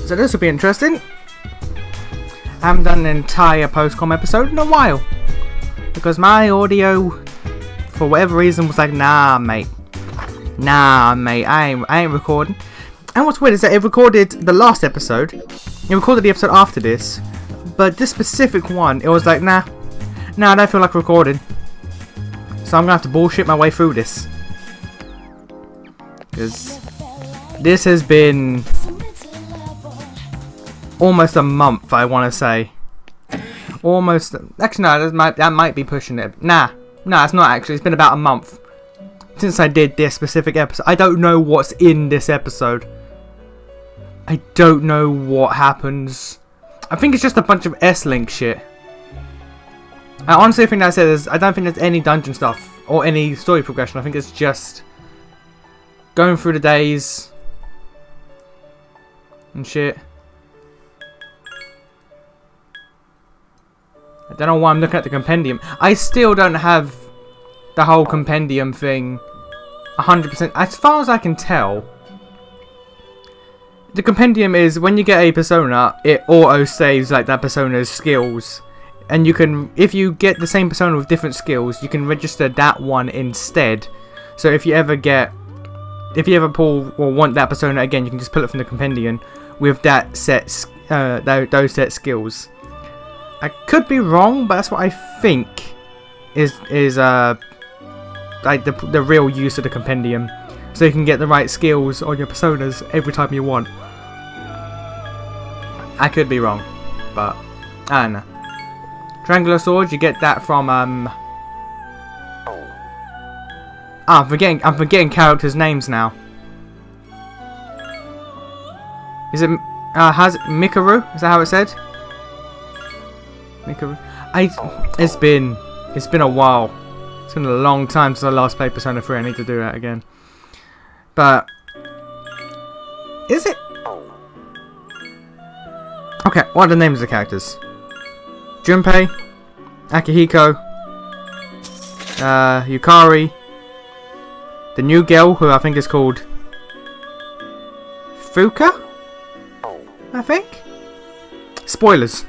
So this will be interesting. I haven't done an entire post-com episode in a while. Because my audio, for whatever reason, was like, nah mate, I ain't recording. And what's weird is that it recorded the last episode, it recorded the episode after this, but this specific one, it was like, nah, I don't feel like recording. So I'm gonna have to bullshit my way through this. Because this has been almost a month, I want to say. Almost. Actually, no, that might be pushing it. Nah, it's not actually. It's been about a month since I did this specific episode. I don't know what's in this episode. I don't know what happens. I think it's just a bunch of S-Link shit. I honestly think that's it. I don't think there's any dungeon stuff or any story progression. I think it's just going through the days and shit. I don't know why I'm looking at the compendium. I still don't have the whole compendium thing 100%. As far as I can tell, the compendium is when you get a persona, it auto saves like that persona's skills. And you can, if you get the same persona with different skills, you can register that one instead. So if you ever pull or want that persona again, you can just pull it from the compendium with that set, those set skills. I could be wrong, but that's what I think is like the real use of the compendium, so you can get the right skills on your personas every time you want. I could be wrong, but I don't know. Triangular swords, you get that from I'm forgetting characters' names now. Is it Mikaru? Is that how it said? Mikaru. It's been a while. It's been a long time since I last played Persona 3. I need to do that again. But is it? Okay, what are the names of the characters? Junpei, Akihiko, Yukari, the new girl who I think is called Fuka, I think. Spoilers,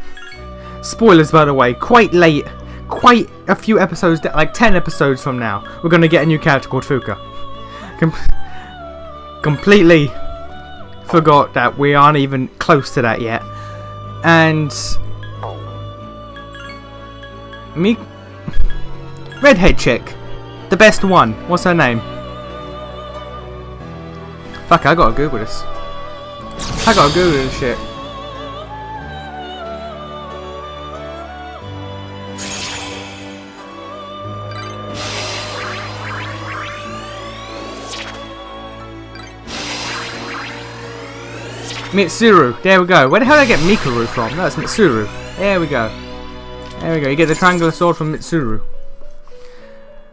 by the way. Quite late, quite a few episodes, like 10 episodes from now, we're gonna get a new character called Fuka. Completely forgot that we aren't even close to that yet. And redhead chick, the best one. What's her name? Fuck, I gotta Google this. I gotta Google this shit. Mitsuru. There we go. Where the hell did I get Mikaru from? No, it's Mitsuru. There we go. There we go. You get the triangular sword from Mitsuru.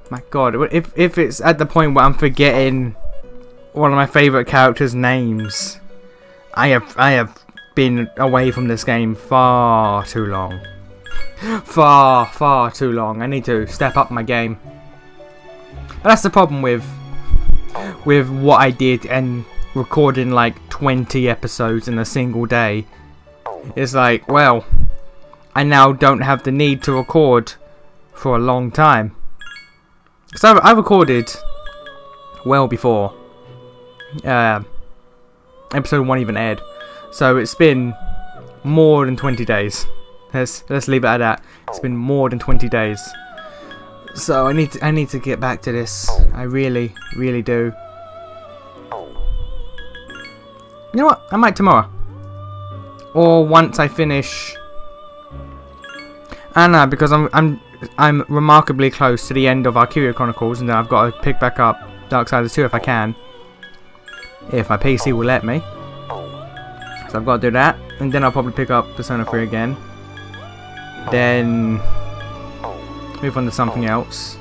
My god, if it's at the point where I'm forgetting one of my favourite characters' names, I have been away from this game far too long. Far too long. I need to step up my game. But that's the problem with what I did and recording like 20 episodes in a single day. It's like, well, I now don't have the need to record for a long time. So I recorded well before episode 1 even aired. So it's been more than 20 days. Let's leave it at that. It's been more than 20 days. So I need to get back to this. I really do. You know what? I might tomorrow. Or once I finish. I don't know, because I'm remarkably close to the end of Arcuria Chronicles, and then I've got to pick back up Darksiders 2 if I can. If my PC will let me. So I've got to do that, and then I'll probably pick up Persona 3 again. Then move on to something else.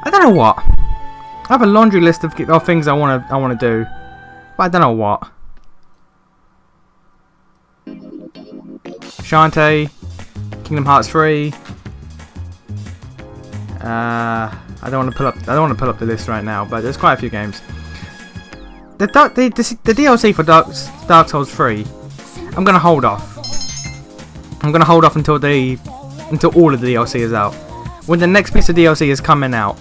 I don't know what. I have a laundry list of things I want to do, but I don't know what. Shantae, Kingdom Hearts 3. I don't want to pull up the list right now, but there's quite a few games. the DLC for Dark Souls 3, I'm gonna hold off. I'm gonna hold off until all of the DLC is out. When the next piece of DLC is coming out,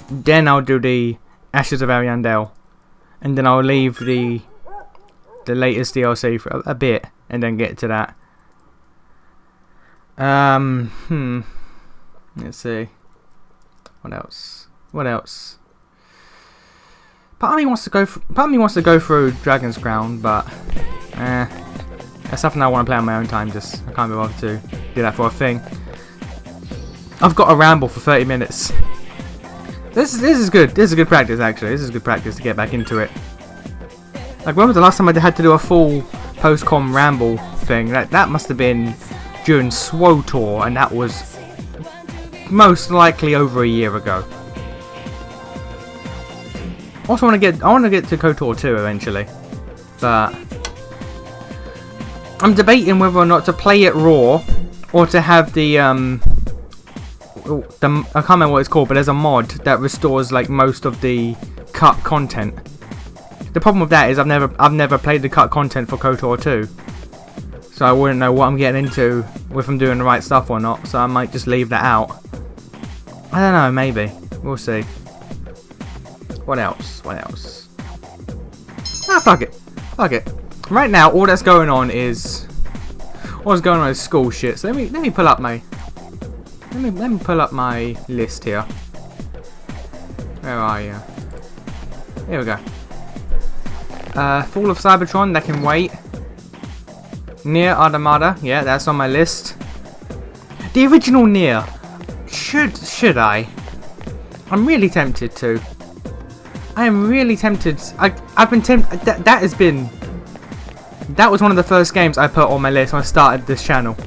then I'll do the Ashes of Ariandel, and then I'll leave the latest DLC for a bit, and then get to that. Let's see. What else? Part of me wants to go through Dragon's Crown, but that's something I want to play on my own time. Just I can't be bothered to do that for a thing. I've got a ramble for 30 minutes. This is good. This is good practice, actually. This is good practice to get back into it. Like, when was the last time I had to do a full post-com ramble thing? That must have been during SWOTOR, and that was most likely over a year ago. Also, I want to get to KOTOR 2 eventually, but I'm debating whether or not to play it raw or to have the I can't remember what it's called, but there's a mod that restores like most of the cut content. The problem with that is I've never played the cut content for KOTOR 2, so I wouldn't know what I'm getting into, if I'm doing the right stuff or not. So I might just leave that out. I don't know, maybe we'll see. What else? Ah, fuck it. Right now, all that's going on is school shit. So let me pull up my list here. Where are you? Here we go. Fall of Cybertron, that can wait. Nier Automata, yeah, that's on my list. The original Nier. Should I? I'm really tempted to. I am really tempted. I've been tempted. That was one of the first games I put on my list when I started this channel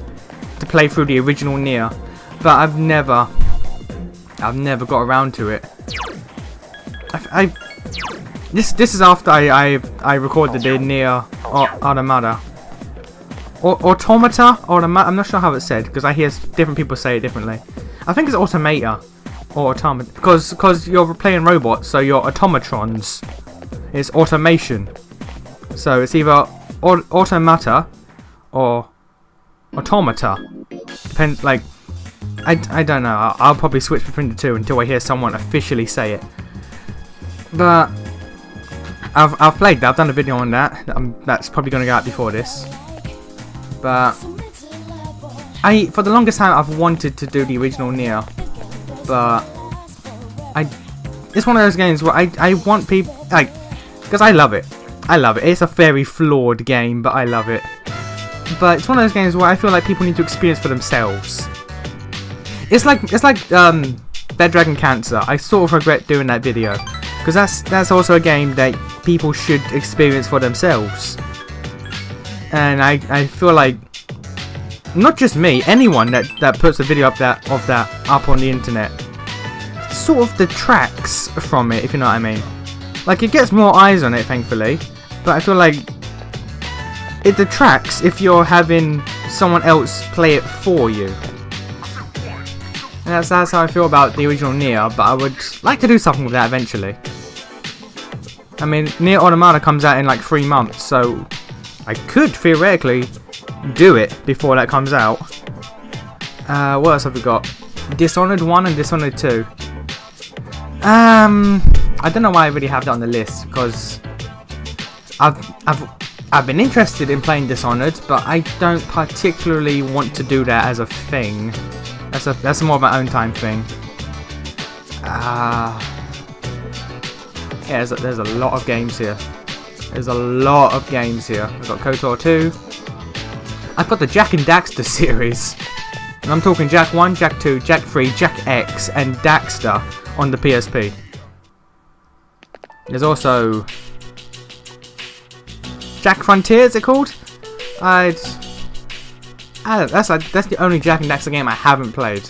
to play through the original Nier, but I've never got around to it. This is after I recorded the Nier Automata. Automata? I'm not sure how it's said, because I hear different people say it differently. I think it's Automata. Or automata, because you're playing robots, so your automatrons. It's automation. So it's either automata or automata. Depends, like, I don't know. I'll probably switch between the two until I hear someone officially say it. But I've played that. I've done a video on that. That's probably going to go out before this. But for the longest time I've wanted to do the original Nier, but it's one of those games where I want people, like, because I love it. It's a very flawed game, but I love it. But it's one of those games where I feel like people need to experience for themselves. It's like Dead Dragon Cancer. I sort of regret doing that video, because that's also a game that people should experience for themselves. And I feel like not just me, anyone that puts a video of that up on the internet sort of detracts from it, if you know what I mean. Like, it gets more eyes on it, thankfully, but I feel like it detracts if you're having someone else play it for you. And that's how I feel about the original Nier, but I would like to do something with that eventually. I mean, Nier Automata comes out in like 3 months, so I could theoretically do it before that comes out. What else have we got? Dishonored 1 and Dishonored 2. I don't know why I really have that on the list, because I've been interested in playing Dishonored, but I don't particularly want to do that as a thing. That's more of my own time thing. Yeah, there's a lot of games here. I've got KOTOR 2. I've got the Jak and Daxter series. And I'm talking Jak 1, Jak 2, Jak 3, Jak X, and Daxter on the PSP. There's also Jak Frontier, is it called? That's the only Jak and Daxter game I haven't played.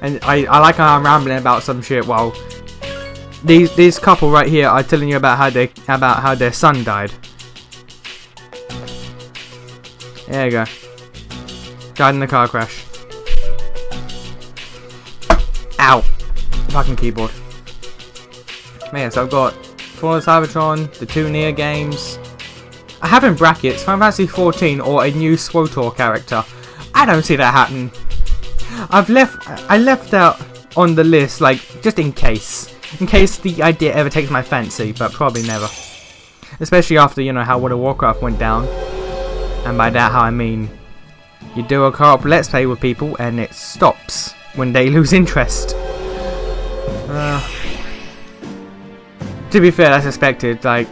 And I like how I'm rambling about some shit while these couple right here are telling you about how their son died. There you go. Died in a car crash. Ow. Fucking keyboard. Man, so I've got Fallen Cybertron, the 2 Nier games. I have in brackets Final Fantasy 14 or a new SWTOR character. I don't see that happening. I left out on the list, like, just in case the idea ever takes my fancy, but probably never. Especially after, you know, how World of Warcraft went down. And by that, how I mean, you do a co-op let's play with people and it stops when they lose interest. To be fair, that's expected. Like,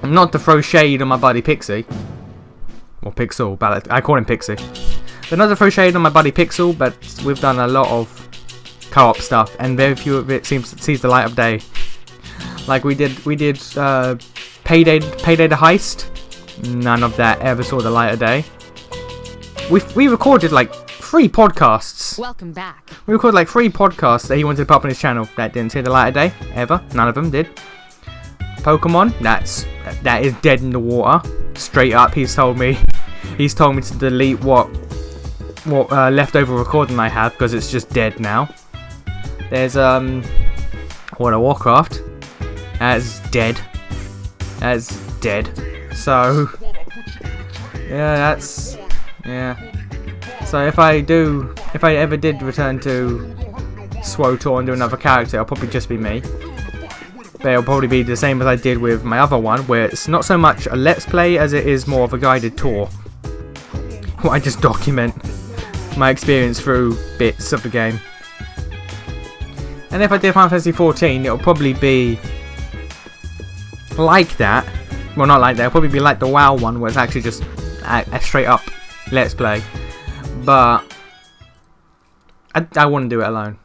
not to throw shade on my buddy Pixie. Or Pixel, but I call him Pixie. But not to throw shade on my buddy Pixel, but we've done a lot of co-op stuff, and very few of it sees the light of day. Like we did Payday the Heist. None of that ever saw the light of day. We recorded like 3 podcasts. Welcome back. We recorded like 3 podcasts that he wanted to put up on his channel that didn't see the light of day ever. None of them did. Pokemon, that is dead in the water. Straight up, he's told me to delete what leftover recording I have because it's just dead now. There's World of Warcraft. That's dead. So yeah. So if I ever did return to SWTOR and do another character, it'll probably just be me. But it'll probably be the same as I did with my other one, where it's not so much a let's play as it is more of a guided tour. Where I just document my experience through bits of the game. And if I did Final Fantasy 14, it'll probably be like that. Well, not like that. It'll probably be like the WoW one, where it's actually just a straight up let's play. But I wouldn't do it alone.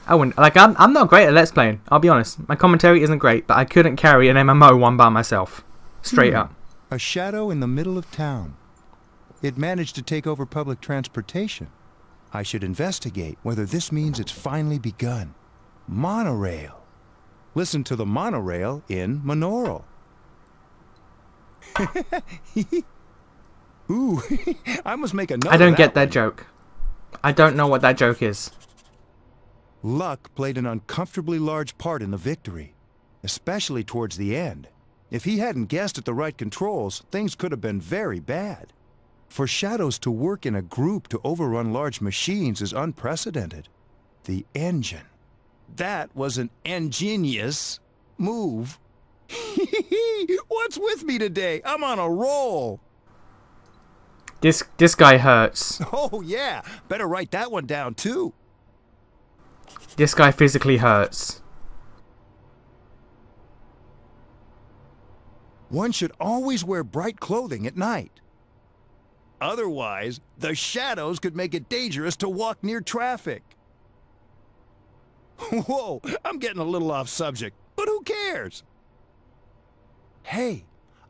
I wouldn't. Like, I'm not great at let's playing. I'll be honest. My commentary isn't great, but I couldn't carry an MMO one by myself. Straight up. A shadow in the middle of town. It managed to take over public transportation. I should investigate whether this means it's finally begun. Monorail. Listen to the monorail in Monaural. Ooh, I must make a note. I don't get that joke. I don't know what that joke is. Luck played an uncomfortably large part in the victory, especially towards the end. If he hadn't guessed at the right controls, things could have been very bad. For shadows to work in a group to overrun large machines is unprecedented. The engine. That was an ingenious move. What's with me today? I'm on a roll. This guy hurts. Oh yeah, better write that one down too. This guy physically hurts. One should always wear bright clothing at night. Otherwise, the shadows could make it dangerous to walk near traffic. Whoa, I'm getting a little off subject, but who cares? Hey,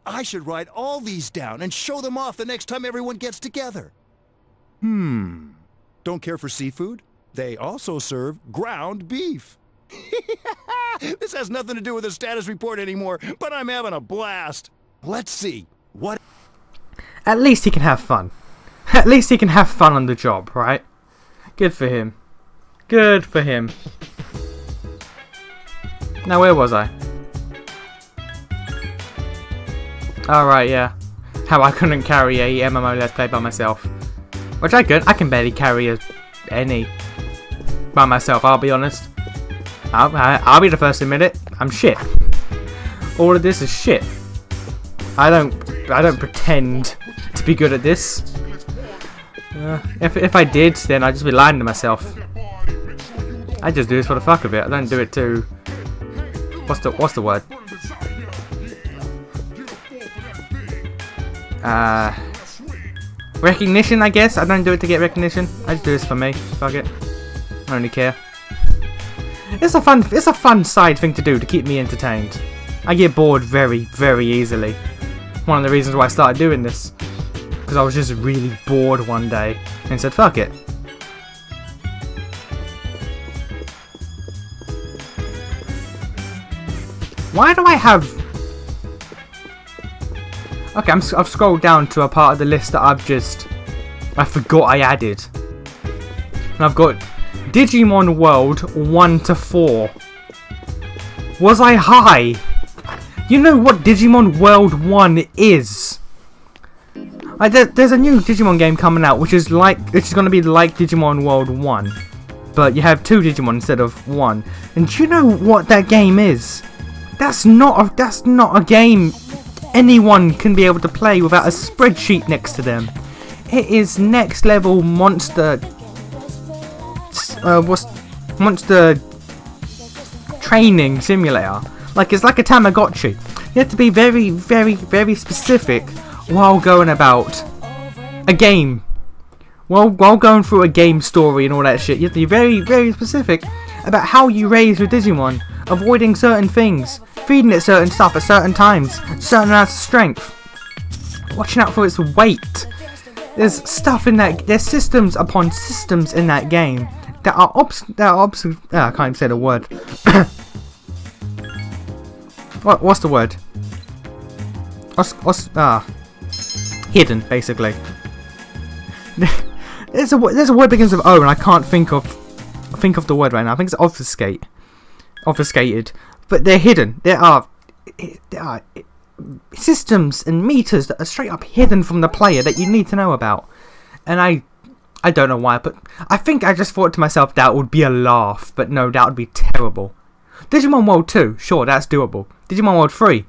I should write all these down and show them off the next time everyone gets together. Don't care for seafood? They also serve ground beef. This has nothing to do with the status report anymore, but I'm having a blast. Let's see. What? At least he can have fun. At least he can have fun on the job, right? Good for him. Good for him. Now, where was I? Alright, yeah. How I couldn't carry a MMO Let's Play by myself. Which I could. I can barely carry any by myself, I'll be honest. I'll be the first to admit it. I'm shit. All of this is shit. I don't pretend to be good at this. If I did, then I'd just be lying to myself. I just do this for the fuck of it. I don't do it to... What's the word? Recognition, I guess. I don't do it to get recognition. I just do this for me. Fuck it. I don't really care. It's a fun side thing to do to keep me entertained. I get bored very, very easily. One of the reasons why I started doing this. Because I was just really bored one day and said, fuck it. Why do I have... Okay, I've scrolled down to a part of the list that I forgot I added. And I've got Digimon World 1 to 4. Was I high? You know what Digimon World 1 is? There's a new Digimon game coming out, which is going to be like Digimon World 1, but you have 2 Digimon instead of 1. And do you know what that game is? That's not a game anyone can be able to play without a spreadsheet next to them. It is next level monster. Monster training simulator. Like, it's like a Tamagotchi. You have to be very, very, very specific while going about a game. While going through a game story and all that shit. You have to be very, very specific about how you raise your Digimon, avoiding certain things, feeding it certain stuff at certain times, certain amounts of strength, watching out for its weight. There's stuff in that. There's systems upon systems in that game that are I can't even say the word. What's the word? Hidden, basically. There's a word begins with O, and I can't think of the word right now. I think it's obfuscated, but they're hidden. There are systems and meters that are straight up hidden from the player that you need to know about. And I don't know why, but I think I just thought to myself that would be a laugh, but no, that would be terrible. Digimon World 2, sure, that's doable. Digimon World 3,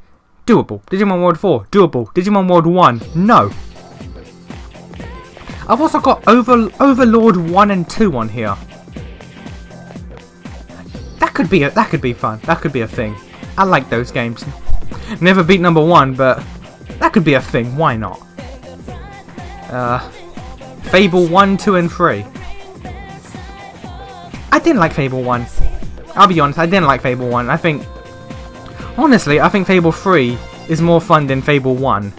doable. Digimon World 4, doable. Digimon World 1, no. I've also got Overlord 1 and 2 on here. That could be fun. That could be a thing. I like those games. Never beat number 1, but that could be a thing. Why not? Fable 1, 2, and 3. I didn't like Fable 1. I'll be honest, I didn't like Fable 1. Honestly, I think Fable 3 is more fun than Fable 1.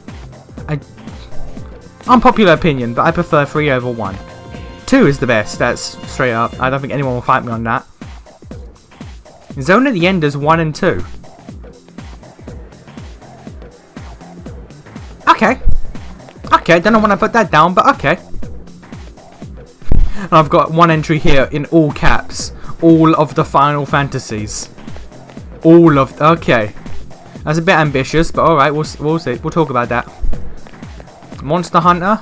Unpopular opinion, but I prefer 3 over 1. 2 is the best, that's straight up. I don't think anyone will fight me on that. Zone of the Enders 1 and 2. Okay, don't know when I put that down, but okay. And I've got one entry here in all caps. All of the Final Fantasies. Okay. That's a bit ambitious, but alright, we'll see. We'll talk about that. Monster Hunter.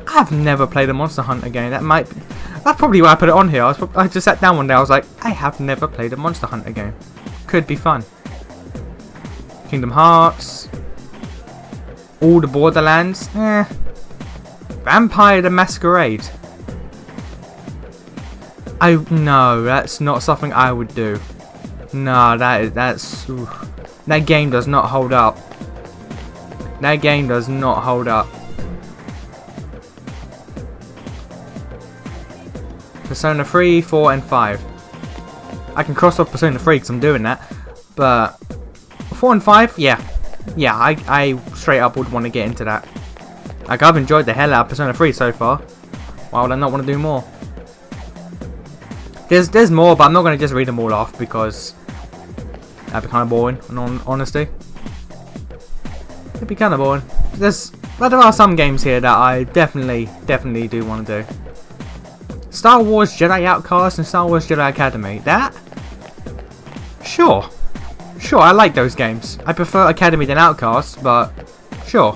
I've never played a Monster Hunter game. That's probably why I put it on here. I just sat down one day, I was like, I have never played a Monster Hunter game. Could be fun. Kingdom Hearts. All the Borderlands. Vampire the Masquerade. No, that's not something I would do. No, that game does not hold up. That game does not hold up. Persona 3, 4, and 5. I can cross off Persona 3 because I'm doing that. But 4 and 5, yeah. Yeah, I straight up would want to get into that. Like, I've enjoyed the hell out of Persona 3 so far. Why would I not want to do more? There's more, but I'm not going to just read them all off because that'd be kind of boring, in honesty. It'd be kind of boring. But there are some games here that I definitely do want to do. Star Wars Jedi Outcast and Star Wars Jedi Academy. That? Sure, I like those games. I prefer Academy than Outcast, but sure.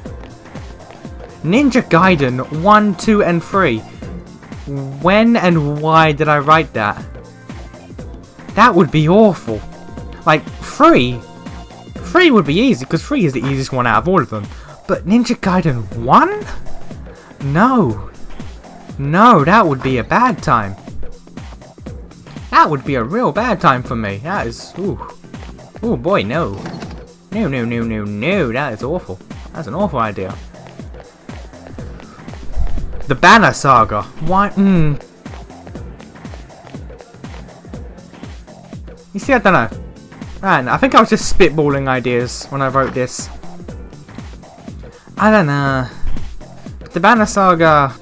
Ninja Gaiden 1, 2, and 3. When and why did I write that? That would be awful. Like, 3 would be easy, because 3 is the easiest one out of all of them. But Ninja Gaiden 1? No, that would be a bad time. That would be a real bad time for me. That is, ooh boy, no. No, that is awful. That's an awful idea. The Banner Saga. Why? You see, I don't know. Man, I think I was just spitballing ideas when I wrote this. I don't know. The Banner Saga.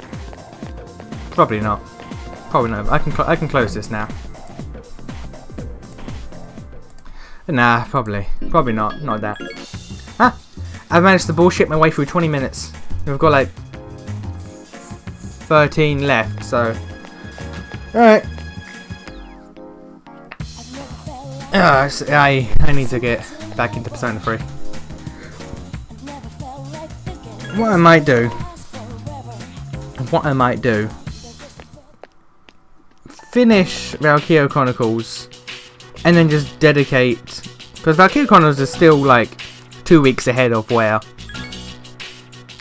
Probably not. Probably not. I can close this now. Nah, probably not. Not that. Huh? I've managed to bullshit my way through 20 minutes. We've got like 13 left, so alright. I need to get back into Persona 3. What I might do, finish Valkyria Chronicles, and then just dedicate, because Valkyria Chronicles is still like 2 weeks ahead of where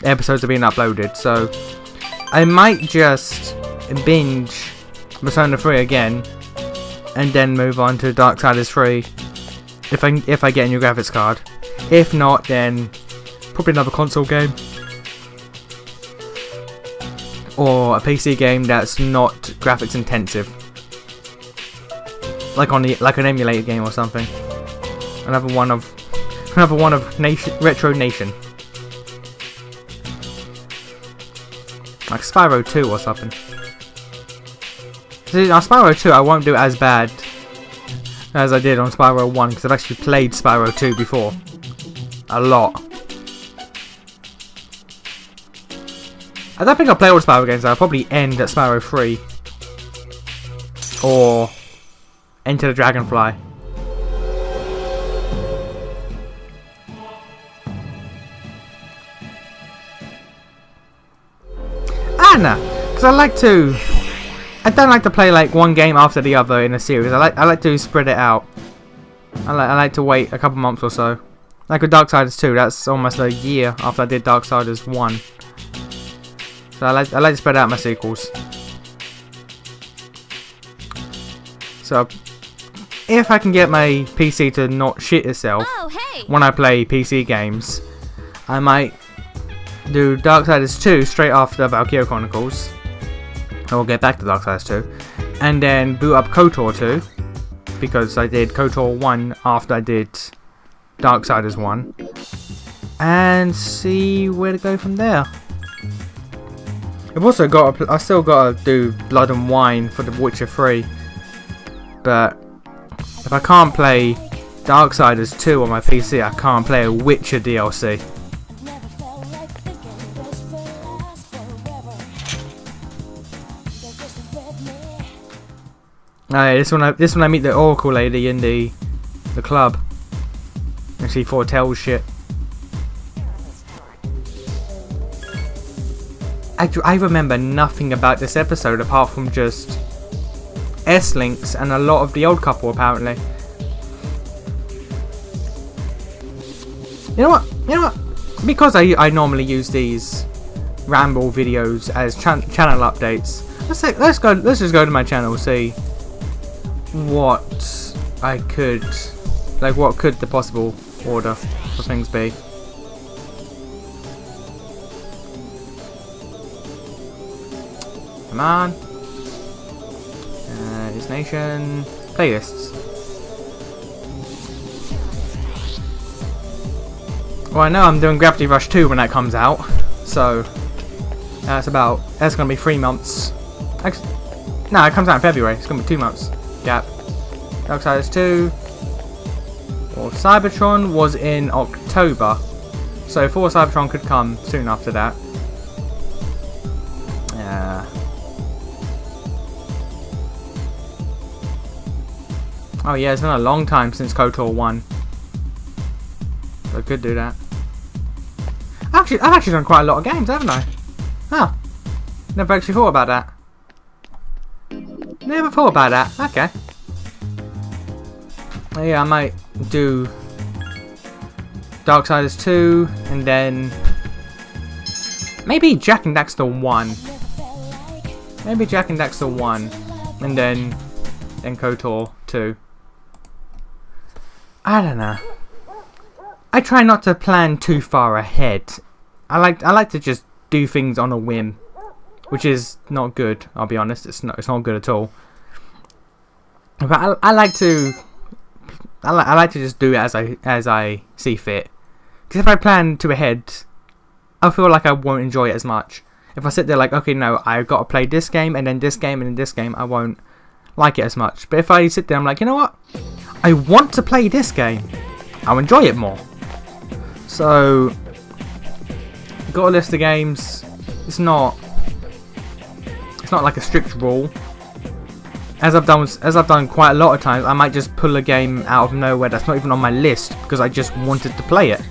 episodes are being uploaded, so I might just binge Persona 3 again, and then move on to Darksiders 3 if I get a new graphics card. If not, then probably another console game or a PC game that's not graphics intensive, like an emulated game or something. Another one of Retro Nation, like Spyro 2 or something. See, on Spyro 2 I won't do as bad as I did on Spyro 1, because I've actually played Spyro 2 before. A lot. I don't think I'll play all the Spyro games, I'll probably end at Spyro 3. Or Enter the Dragonfly. Because I don't like to play like one game after the other in a series. I like to spread it out. I like to wait a couple months or so. Like with Darksiders 2, that's almost a year after I did Darksiders 1. So I like to spread out my sequels. So if I can get my PC to not shit itself when I play PC games, I might do Darksiders 2 straight after Valkyria Chronicles. I will get back to Darksiders 2, and then boot up KOTOR 2, because I did KOTOR 1 after I did Darksiders 1, and see where to go from there. I still got to do Blood and Wine for The Witcher 3, but if I can't play Darksiders 2 on my PC, I can't play a Witcher DLC. This one I meet the Oracle lady in the club, and she foretells shit. I remember nothing about this episode apart from just S-links and a lot of the old couple apparently. You know what? Because I normally use these Ramble videos as channel updates. Let's just go to my channel, see what could the possible order for things be. Come on. IsNation playlists. Well, I know I'm doing Gravity Rush 2 when that comes out, so that's gonna be 3 months. No, it comes out in February. It's gonna be 2 months gap. Darksiders 2 or Cybertron was in October, so 4 Cybertron could come soon after that. Oh yeah, it's been a long time since KOTOR 1. So I could do that. I've actually done quite a lot of games, haven't I? Huh. Never actually thought about that. Never thought about that. Okay. Yeah, I might do Darksiders 2 and then maybe Jak and Daxter 1. Maybe Jak and Daxter 1 and then KOTOR 2. I don't know. I try not to plan too far ahead. I like to just do things on a whim, which is not good. I'll be honest. It's not good at all. But I like to just do it as I see fit. Because if I plan too ahead, I feel like I won't enjoy it as much. If I sit there like, okay, no, I've got to play this game and then this game and then this game, I won't like it as much. But if I sit there, I'm like, you know what? I want to play this game. I'll enjoy it more. So, got a list of games. It's not like a strict rule. as I've done quite a lot of times, I might just pull a game out of nowhere that's not even on my list because I just wanted to play it.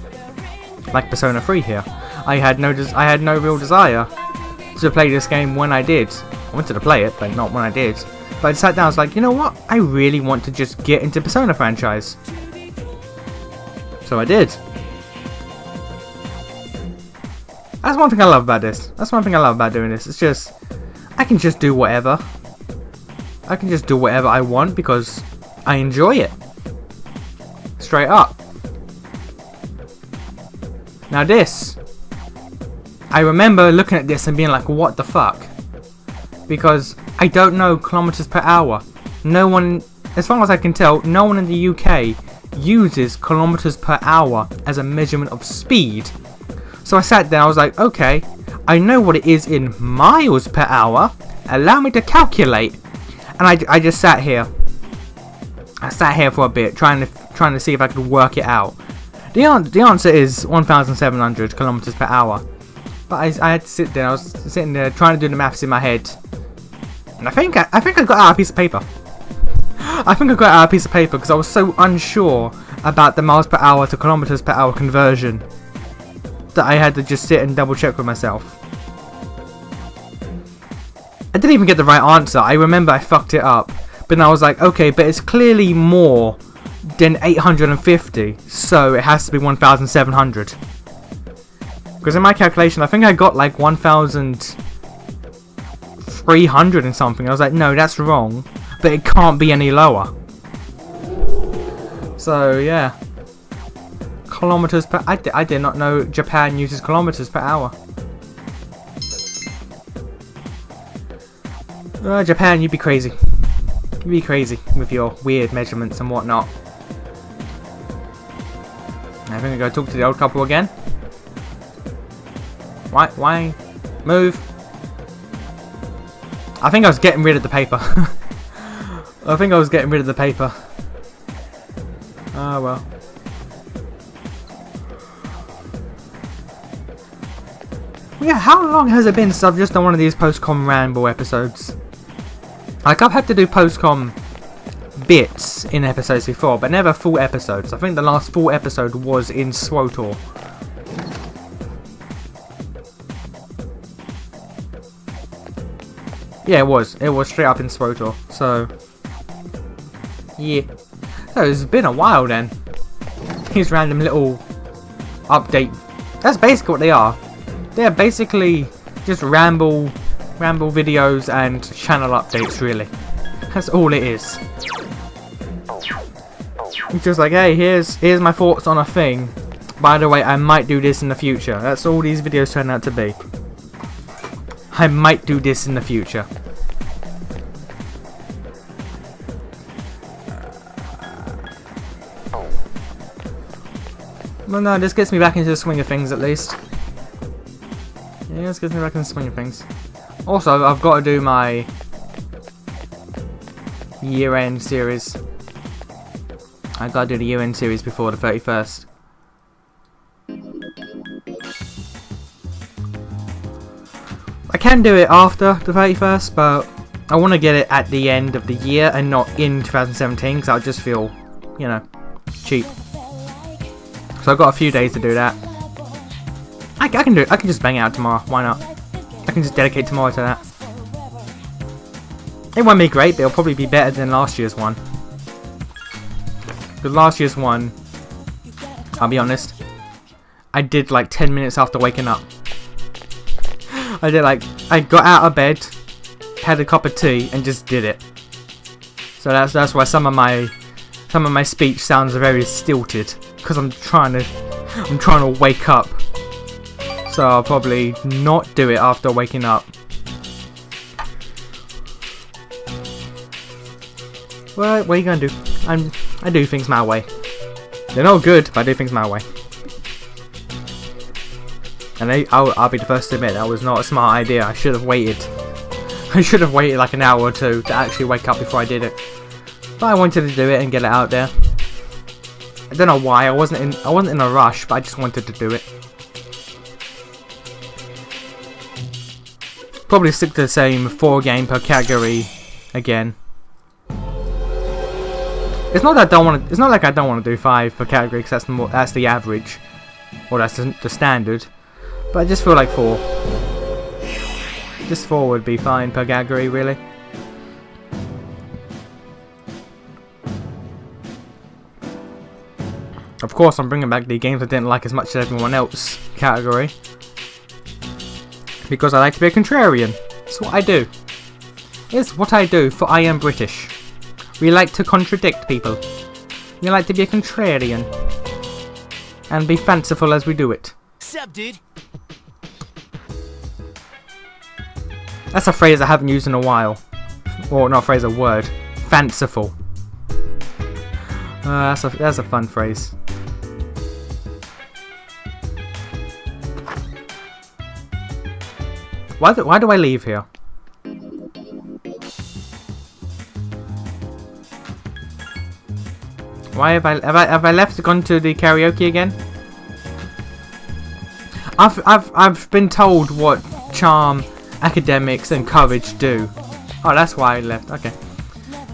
Like Persona 3 here. I had no real desire to play this game when I did. I wanted to play it, but not when I did. But I sat down, I was like, you know what? I really want to just get into Persona franchise. So I did. That's one thing I love about this. That's one thing I love about doing this. It's just, I can just do whatever. I can just do whatever I want because I enjoy it. Straight up. Now this, I remember looking at this and being like, what the fuck? Because I don't know kilometers per hour. No one, as far as I can tell, no one in the UK uses kilometers per hour as a measurement of speed. So I sat there, I was like, okay, I know what it is in miles per hour. Allow me to calculate. And I just sat here. I sat here for a bit, trying to see if I could work it out. The answer is 1,700 kilometers per hour. But I had to sit there. I was sitting there trying to do the maths in my head. And I think I got out a piece of paper. I think I got out a piece of paper because I was so unsure about the miles per hour to kilometers per hour conversion that I had to just sit and double check with myself. I didn't even get the right answer. I remember I fucked it up. But then I was like, okay, but it's clearly more than 850. So it has to be 1,700. Because in my calculation, I think I got like 1,300 and something. I was like, no, that's wrong. But it can't be any lower. So, yeah. Kilometers per... I did not know Japan uses kilometers per hour. Japan, you'd be crazy. You'd be crazy with your weird measurements and whatnot. I think I go talk to the old couple again. Why? Move. I think I was getting rid of the paper. I think I was getting rid of the paper. Oh well. Yeah, how long has it been since I've just done one of these post-com ramble episodes? Like, I've had to do post-com bits in episodes before, but never full episodes. I think the last full episode was in SWOTOR. Yeah, it was. It was straight up in SWOTOR. So, yeah. So, it's been a while then. These random little update. That's basically what they are. They're basically just ramble videos and channel updates, really. That's all it is. It's just like, hey, here's my thoughts on a thing. By the way, I might do this in the future. That's all these videos turn out to be. I might do this in the future. Well, no, this gets me back into the swing of things at least. Yeah, this gets me back into the swing of things. Also, I've got to do my year-end series. I've got to do the year-end series before the 31st. I can do it after the 31st, but I want to get it at the end of the year and not in 2017, because I'll just feel, you know, cheap. So I've got a few days to do that. I can do it. I can just bang it out tomorrow. Why not? I can just dedicate tomorrow to that. It won't be great, but it'll probably be better than last year's one. Because last year's one, I'll be honest, I did like 10 minutes after waking up. I got out of bed, had a cup of tea, and just did it. So that's why some of my speech sounds very stilted, because I'm trying to wake up. So I'll probably not do it after waking up. Well, what are you gonna do? I do things my way. They're not good, but I do things my way. And I'll be the first to admit that was not a smart idea. I should have waited. I should have waited like an hour or two to actually wake up before I did it. But I wanted to do it and get it out there. I don't know why. I wasn't in a rush, but I just wanted to do it. Probably stick to the same 4 game per category again. It's not that I don't want to. It's not like I don't want to do 5 per category because that's the average, or that's the standard. But I just feel like 4. Just 4 would be fine per category, really. Of course, I'm bringing back the games I didn't like as much as everyone else category. Because I like to be a contrarian. It's what I do. It's what I do, for I am British. We like to contradict people. We like to be a contrarian. And be fanciful as we do it. Sup, dude? That's a phrase I haven't used in a while. Or not a phrase, a word. Fanciful. That's a fun phrase. Why do I leave here? Why have I left, gone to the karaoke again? I've been told what charm, academics, and courage do. Oh, that's why I left. Okay,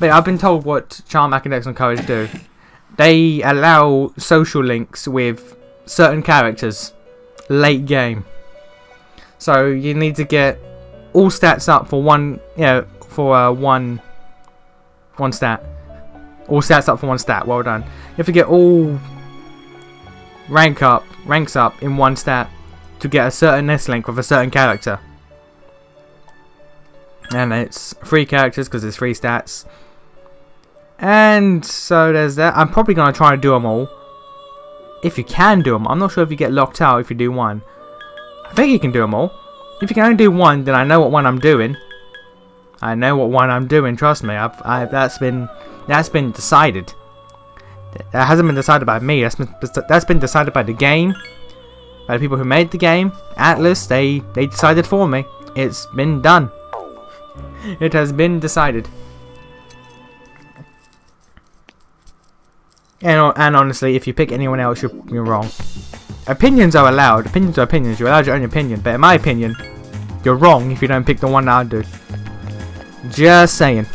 but I've been told what charm, academics, and courage do. They allow social links with certain characters late game. So you need to get all stats up for one, one stat. All stats up for one stat. Well done. You have to get all ranks up in one stat to get a certain S link with a certain character. And it's 3 characters because it's 3 stats. And so there's that. I'm probably going to try to do them all. If you can do them. I'm not sure if you get locked out if you do one. I think you can do them all. If you can only do one, then I know what one I'm doing. I know what one I'm doing. Trust me. That's been decided. That hasn't been decided by me. That's been decided by the game, by the people who made the game. Atlas. They decided for me. It's been done. It has been decided. And honestly, if you pick anyone else, you're wrong. Opinions are allowed. Opinions are opinions. You're allowed your own opinion. But in my opinion, you're wrong if you don't pick the one that I do. Just saying.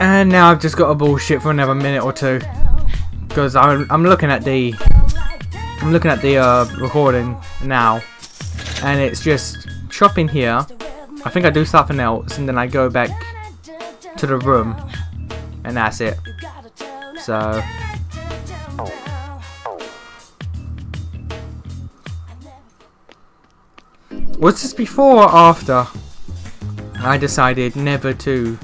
And now I've just got to bullshit for another minute or two, because I'm looking at the recording now, and it's just chopping here. I think I do something else, and then I go back to the room, and that's it. So was this before or after I decided never to?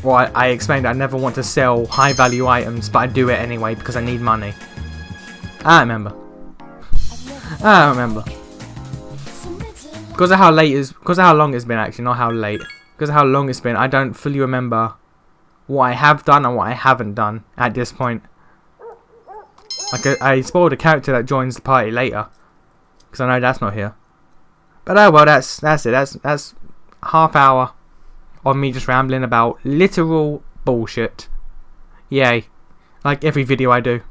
Well, I explained I never want to sell high value items, but I do it anyway because I need money. I remember. Because of how long it's been, actually, not how late. Because of how long it's been, I don't fully remember what I have done and what I haven't done at this point. Like, I spoiled a character that joins the party later, because I know that's not here. But oh well, that's it. That's half hour of me just rambling about literal bullshit. Yay. Like every video I do.